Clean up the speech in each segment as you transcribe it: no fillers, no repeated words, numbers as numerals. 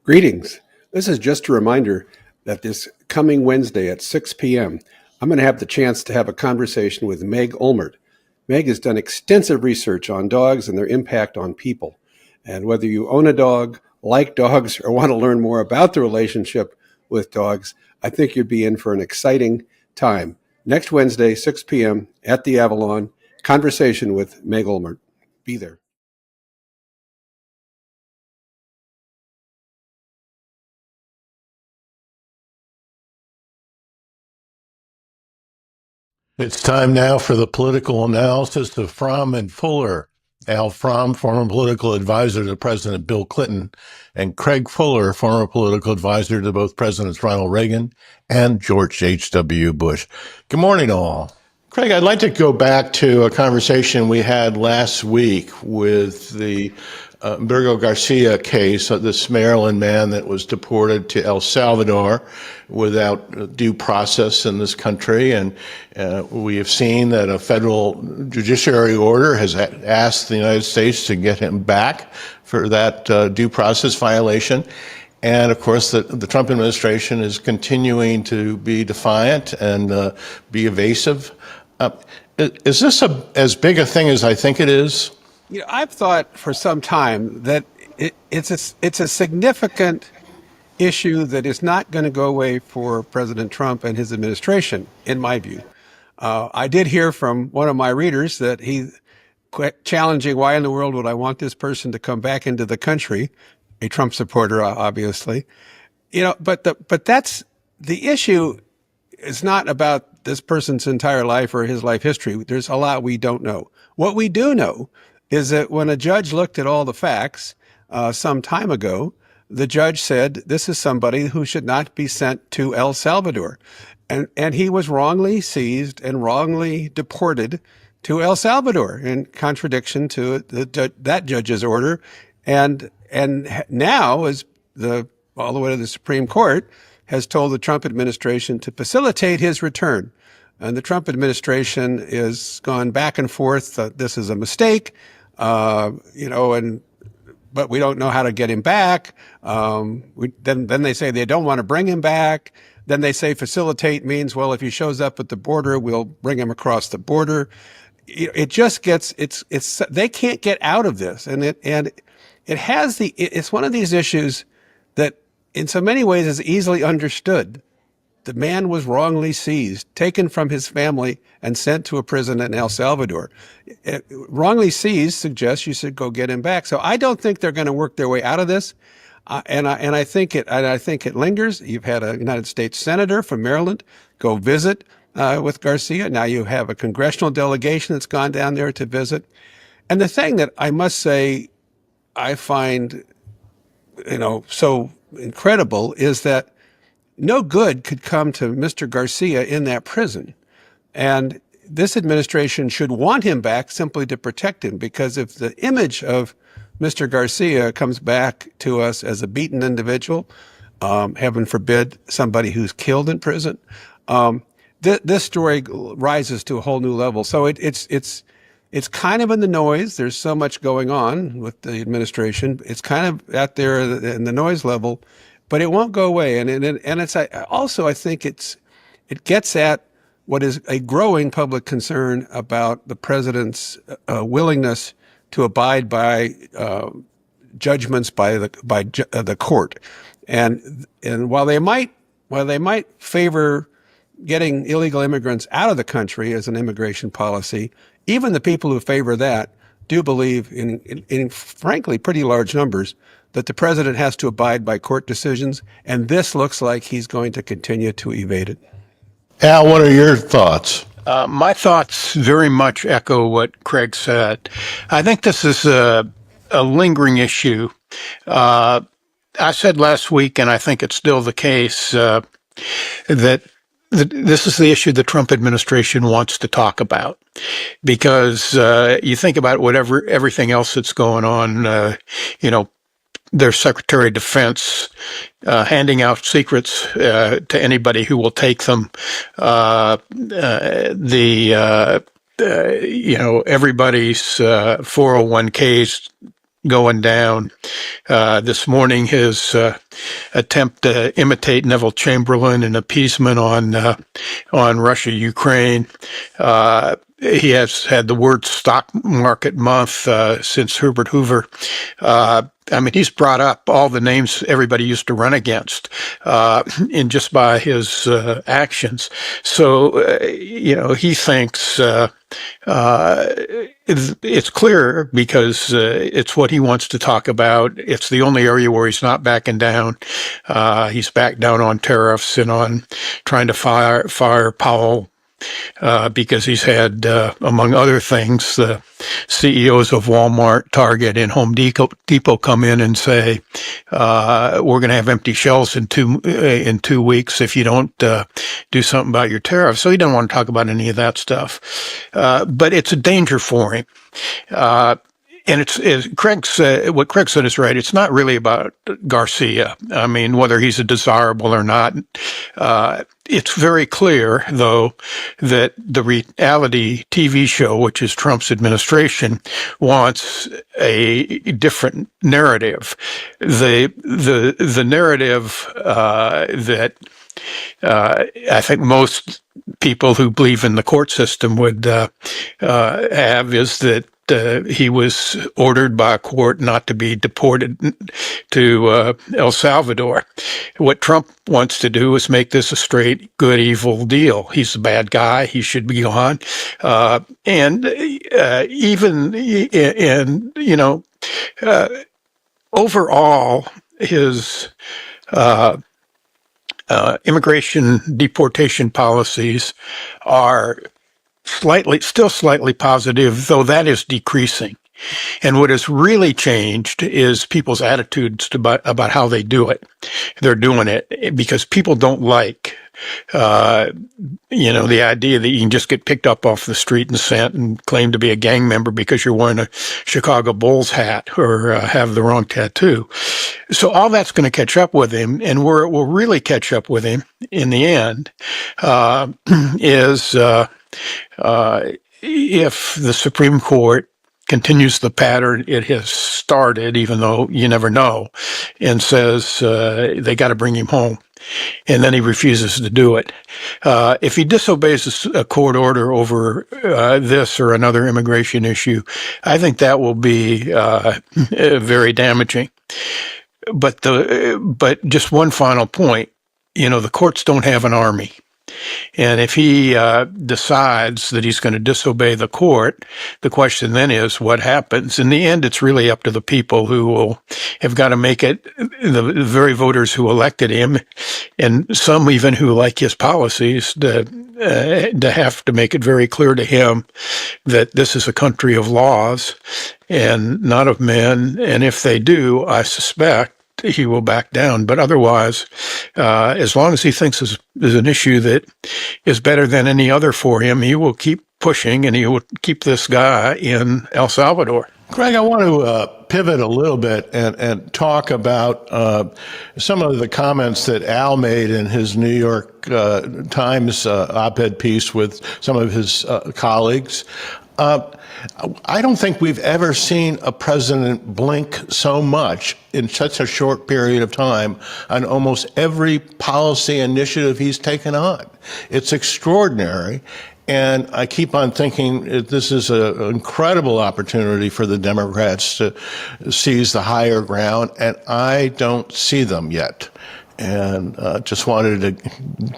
Greetings. This is just a reminder that this coming Wednesday at 6 p.m., I'm going to have the chance to have a conversation with Meg Olmert. Meg has done extensive research on dogs and their impact on people. And whether you own a dog, like dogs, or want to learn more about the relationship with dogs, I think you'd be in for an exciting time. Next Wednesday, 6 p.m. at the Avalon, conversation with Meg Olmert. Be there. It's time now for the political analysis of Fromm and Fuller. Al Fromm, former political advisor to President Bill Clinton, and Craig Fuller, former political advisor to both Presidents Ronald Reagan and George H.W. Bush. Good morning, all. Craig, I'd like to go back to a conversation we had last week with the Berggo Garcia case, this Maryland man that was deported to El Salvador without due process in this country. And we have seen that a federal judiciary order has asked the United States to get him back for that due process violation. And of course, the Trump administration is continuing to be defiant and be evasive. Is this as big a thing as I think it is? You know, I've thought for some time that it's a significant issue that is not going to go away for President Trump and his administration, in my view. I did hear from one of my readers that he challenging, why in the world would I want this person to come back into the country? A Trump supporter, obviously. You know, but that's the issue. Is not about this person's entire life or his life history. There's a lot we don't know. What we do know is that when a judge looked at all the facts some time ago, the judge said this is somebody who should not be sent to El Salvador. And he was wrongly seized and wrongly deported to El Salvador in contradiction to that judge's order. And now, as all the way to the Supreme Court, has told the Trump administration to facilitate his return. And the Trump administration has gone back and forth. This is a mistake, but we don't know how to get him back. Then they say they don't want to bring him back. Then they say facilitate means, well, if he shows up at the border, we'll bring him across the border. It just gets, they can't get out of this. And it's one of these issues that in so many ways is easily understood. The man was wrongly seized, taken from his family, and sent to a prison in El Salvador. Wrongly seized suggests you should go get him back. So I don't think they're going to work their way out of this, and I think it lingers. You've had a United States senator from Maryland go visit with Garcia. Now you have a congressional delegation that's gone down there to visit. And the thing that I must say I find, so incredible is that no good could come to Mr. Garcia in that prison. And this administration should want him back simply to protect him, because if the image of Mr. Garcia comes back to us as a beaten individual, heaven forbid, somebody who's killed in prison, this story rises to a whole new level. So it's kind of in the noise. There's so much going on with the administration. It's kind of out there in the noise level, but it won't go away. And it's also, I think it gets at what is a growing public concern about the president's willingness to abide by judgments by the court. And while they might favor getting illegal immigrants out of the country as an immigration policy, even the people who favor that do believe in frankly pretty large numbers that the president has to abide by court decisions, and this looks like he's going to continue to evade it. Al, what are your thoughts? My thoughts very much echo what Craig said. I think this is a lingering issue. I said last week, and I think it's still the case, that this is the issue the Trump administration wants to talk about, because you think about everything else that's going on, their Secretary of Defense handing out secrets to anybody who will take them. Everybody's 401ks going down. This morning, his attempt to imitate Neville Chamberlain and appeasement on Russia, Ukraine. He has had the word stock market month since Herbert Hoover. I mean, he's brought up all the names everybody used to run against, in just by his actions. So, he thinks it's clear because it's what he wants to talk about. It's the only area where he's not backing down. He's backed down on tariffs and on trying to fire Powell. Because he's had, among other things, the CEOs of Walmart, Target, and Home Depot come in and say, "We're going to have empty shelves in 2 weeks if you don't do something about your tariffs." So he doesn't want to talk about any of that stuff, but it's a danger for him. And what Craig said is right. It's not really about Garcia. I mean, whether he's a desirable or not. It's very clear, though, that the reality TV show, which is Trump's administration, wants a different narrative. The narrative that I think most people who believe in the court system would have is that he was ordered by a court not to be deported to El Salvador. What Trump wants to do is make this a straight good evil deal. He's a bad guy. He should be gone. Overall, his immigration deportation policies are still slightly positive, though that is decreasing. And what has really changed is people's attitudes about how they do it. They're doing it because people don't like, the idea that you can just get picked up off the street and sent and claim to be a gang member because you're wearing a Chicago Bulls hat or have the wrong tattoo. So all that's going to catch up with him, and where it will really catch up with him in the end is if the Supreme Court continues the pattern it has started, even though you never know, and says they got to bring him home, and then he refuses to do it. If he disobeys a court order over this or another immigration issue, I think that will be very damaging. But just one final point, the courts don't have an army. And if he decides that he's going to disobey the court, the question then is what happens? In the end, it's really up to the people who will have got to make it, the very voters who elected him, and some even who like his policies, to have to make it very clear to him that this is a country of laws and not of men. And if they do, I suspect he will back down. But otherwise, as long as he thinks is an issue that is better than any other for him, he will keep pushing, and he will keep this guy in El Salvador. Craig, I want to pivot a little bit and talk about some of the comments that Al made in his New York Times op-ed piece with some of his colleagues. I don't think we've ever seen a president blink so much in such a short period of time on almost every policy initiative he's taken on. It's extraordinary. And I keep on thinking this is an incredible opportunity for the Democrats to seize the higher ground, and I don't see them yet. And just wanted to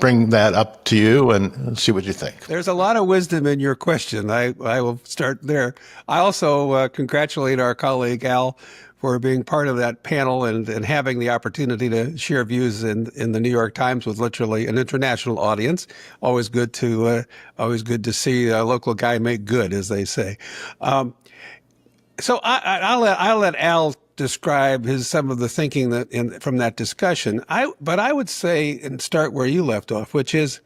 bring that up to you and see what you think. There's a lot of wisdom in your question. I will start there. I also congratulate our colleague Al for being part of that panel and having the opportunity to share views in the New York Times with literally an international audience. Always good to see a local guy make good, as they say. So I'll let Al describe some of the thinking from that discussion. But I would say, and start where you left off, which is,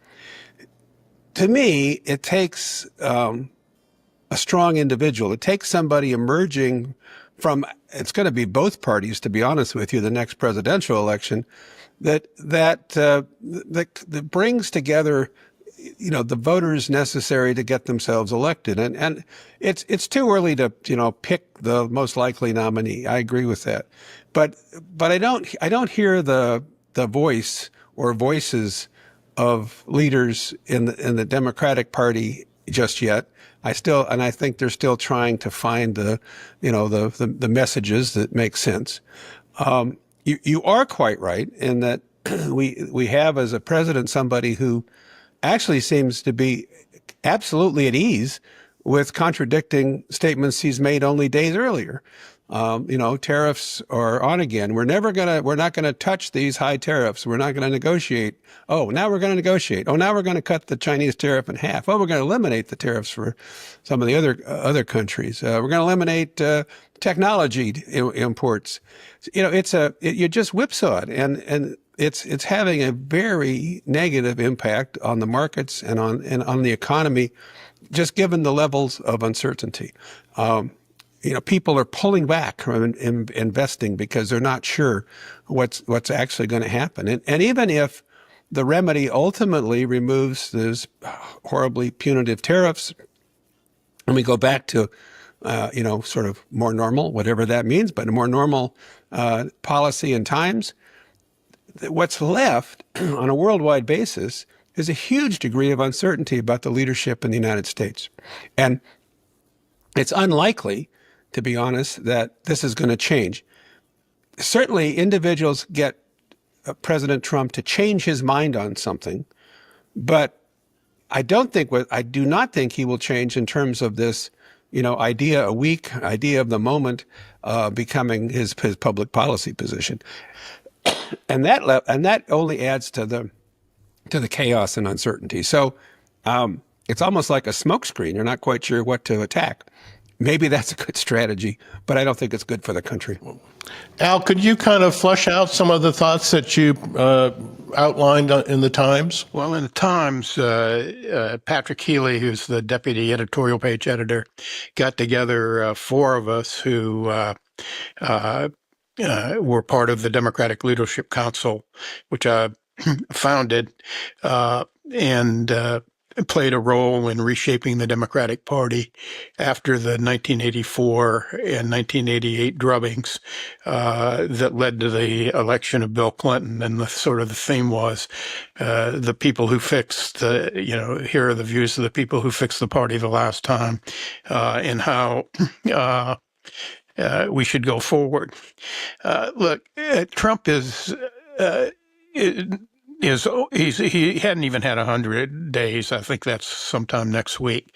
to me, it takes a strong individual. It takes somebody emerging from, it's going to be both parties, to be honest with you, the next presidential election, that brings together the voters necessary to get themselves elected. And it's too early to, pick the most likely nominee. I agree with that. But I don't hear the voice or voices of leaders in the Democratic Party just yet. I think they're still trying to find the messages that make sense. You are quite right in that we have as a president somebody who actually seems to be absolutely at ease with contradicting statements he's made only days earlier. Tariffs are on again. We're not gonna touch these high tariffs. We're not gonna negotiate. Oh, now we're gonna negotiate. Oh, now we're gonna cut the Chinese tariff in half. Oh, we're gonna eliminate the tariffs for some of the other countries. We're gonna eliminate technology imports. You just whipsaw it, and it's having a very negative impact on the markets and on the economy, just given the levels of uncertainty. People are pulling back from investing because they're not sure what's actually going to happen. And even if the remedy ultimately removes those horribly punitive tariffs, and we go back to, sort of more normal, whatever that means, but a more normal policy and times, what's left on a worldwide basis is a huge degree of uncertainty about the leadership in the United States. And it's unlikely, to be honest, that this is going to change. Certainly, individuals get President Trump to change his mind on something, but I do not think he will change in terms of this, idea of the moment, becoming his public policy position, and that only adds to the chaos and uncertainty. So it's almost like a smokescreen. You're not quite sure what to attack. Maybe that's a good strategy, but I don't think it's good for the country. Al, could you kind of flesh out some of the thoughts that you outlined in the Times? Well, in the Times, Patrick Healy, who's the deputy editorial page editor, got together four of us who were part of the Democratic Leadership Council, which I founded, and played a role in reshaping the Democratic Party after the 1984 and 1988 drubbings that led to the election of Bill Clinton. And the theme was the people who fixed, here are the views of the people who fixed the party the last time, and how we should go forward. Look, Trump he hadn't even had 100 days. I think that's sometime next week.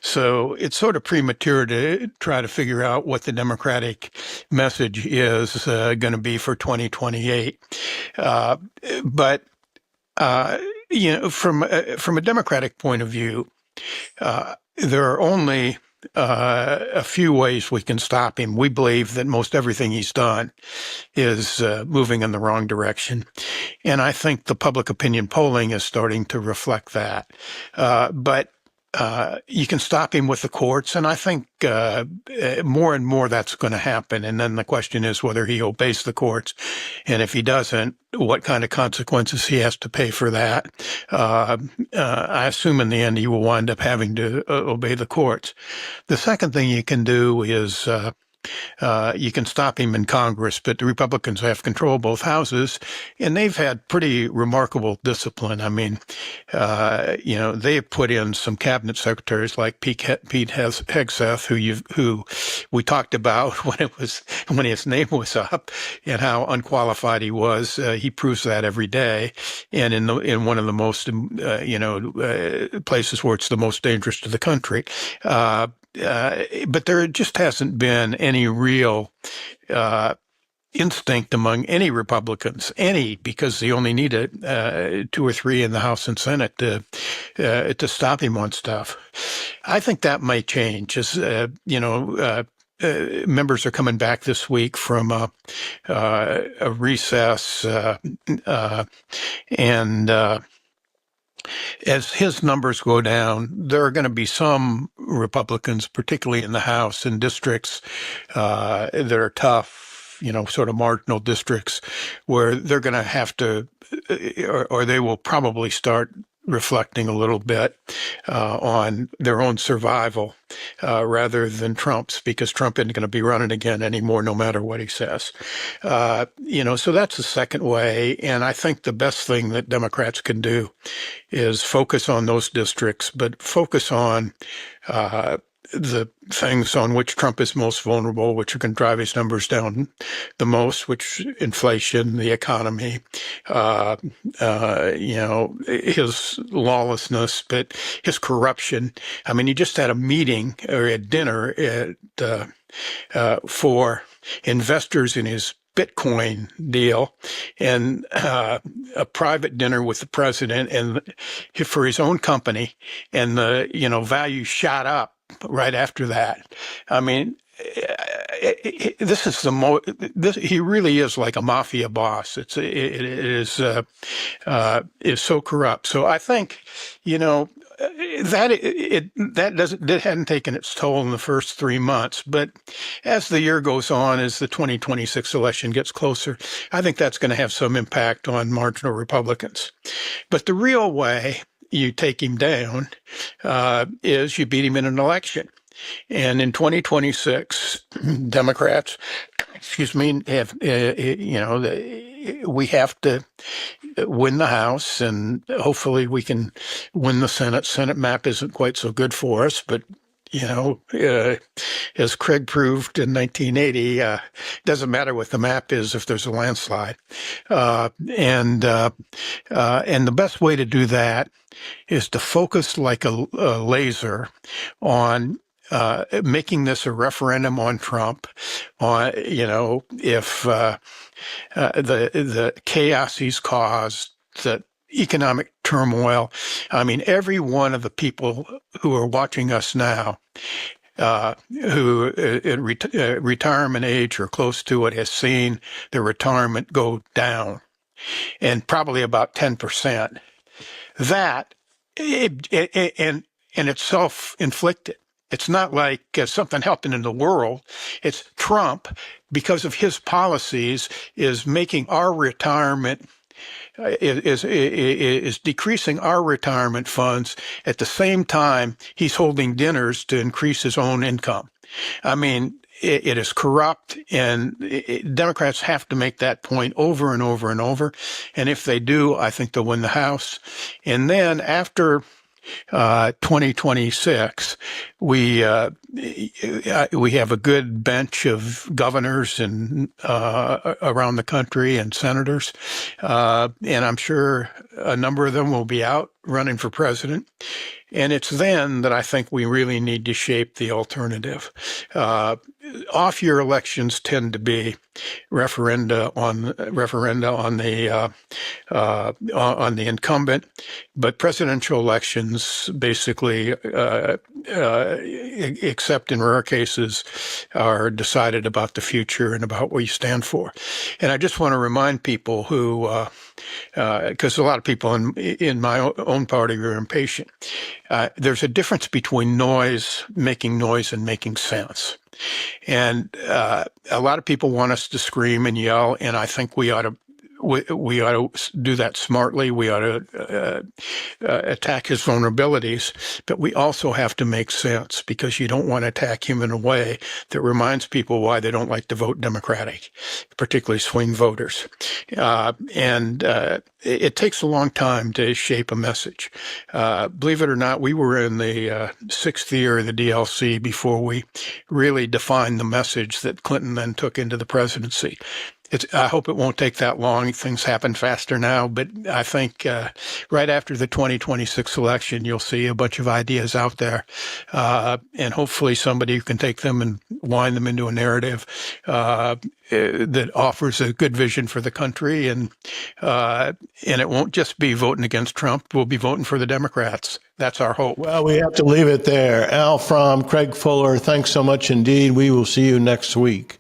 So it's sort of premature to try to figure out what the Democratic message is going to be for 2028. But from a Democratic point of view, there are only a few ways we can stop him. We believe that most everything he's done is moving in the wrong direction. And I think the public opinion polling is starting to reflect that. But you can stop him with the courts, and I think more and more that's going to happen. And then the question is whether he obeys the courts. And if he doesn't, what kind of consequences he has to pay for that. I assume in the end he will wind up having to obey the courts. The second thing you can do is you can stop him in Congress, but the Republicans have control of both houses, and they've had pretty remarkable discipline. I mean, they have put in some cabinet secretaries like Pete Hegseth, who we talked about when his name was up, and how unqualified he was. He proves that every day, and in one of the most places where it's the most dangerous to the country. But there just hasn't been any real instinct among any Republicans, because they only needed 2 or 3 in the House and Senate to stop him on stuff. I think that might change as members are coming back this week from a recess, and as his numbers go down, there are going to be some Republicans, particularly in the House, in districts that are tough, sort of marginal districts, where they're going to have to, or they will probably start reflecting a little bit on their own survival rather than Trump's, because Trump isn't going to be running again anymore, no matter what he says. So that's the second way. And I think the best thing that Democrats can do is focus on those districts, but focus on the things on which Trump is most vulnerable, which are going to drive his numbers down the most, which inflation, the economy, his lawlessness, but his corruption. I mean, he just had a meeting or a dinner for investors in his Bitcoin deal, and a private dinner with the president and for his own company, and the value shot up right after that. I mean, this is he really is like a mafia boss. It is so corrupt. So I think, that hadn't taken its toll in the first 3 months, but as the year goes on, as the 2026 election gets closer, I think that's going to have some impact on marginal Republicans. But the real way you take him down is you beat him in an election. And in 2026, Democrats, have, we have to win the House, and hopefully we can win the Senate. Senate map isn't quite so good for us, but as Craig proved in 1980, it doesn't matter what the map is if there's a landslide. And the best way to do that is to focus like a laser on making this a referendum on Trump, on if the chaos he's caused, the economic turmoil. I mean, every one of the people who are watching us now, who at retirement age or close to it, has seen their retirement go down, and probably about 10%. That and it's self-inflicted. It's not like something happened in the world. It's Trump, because of his policies, is making our retirement is decreasing our retirement funds. At the same time, he's holding dinners to increase his own income. I mean, it is corrupt, and Democrats have to make that point over and over and over. And if they do, I think they'll win the House. And then after 2026, we have a good bench of governors and around the country, and senators, and I'm sure a number of them will be out running for president. And it's then that I think we really need to shape the alternative. Off-year elections tend to be referenda on the incumbent, but presidential elections basically, except in rare cases, are decided about the future and about what you stand for. And I just want to remind people who, because a lot of people in my own party are impatient. There's a difference between making noise and making sense. And a lot of people want us to scream and yell, and I think we ought to do that smartly. We ought to attack his vulnerabilities, but we also have to make sense, because you don't want to attack him in a way that reminds people why they don't like to vote Democratic, particularly swing voters. It takes a long time to shape a message. Believe it or not, we were in the sixth year of the DLC before we really defined the message that Clinton then took into the presidency. I hope it won't take that long. Things happen faster now, but I think right after the 2026 election, you'll see a bunch of ideas out there, and hopefully somebody who can take them and wind them into a narrative that offers a good vision for the country, and it won't just be voting against Trump. We'll be voting for the Democrats. That's our hope. Well, we have to leave it there. Al Fromm, Craig Fuller, thanks so much indeed. We will see you next week.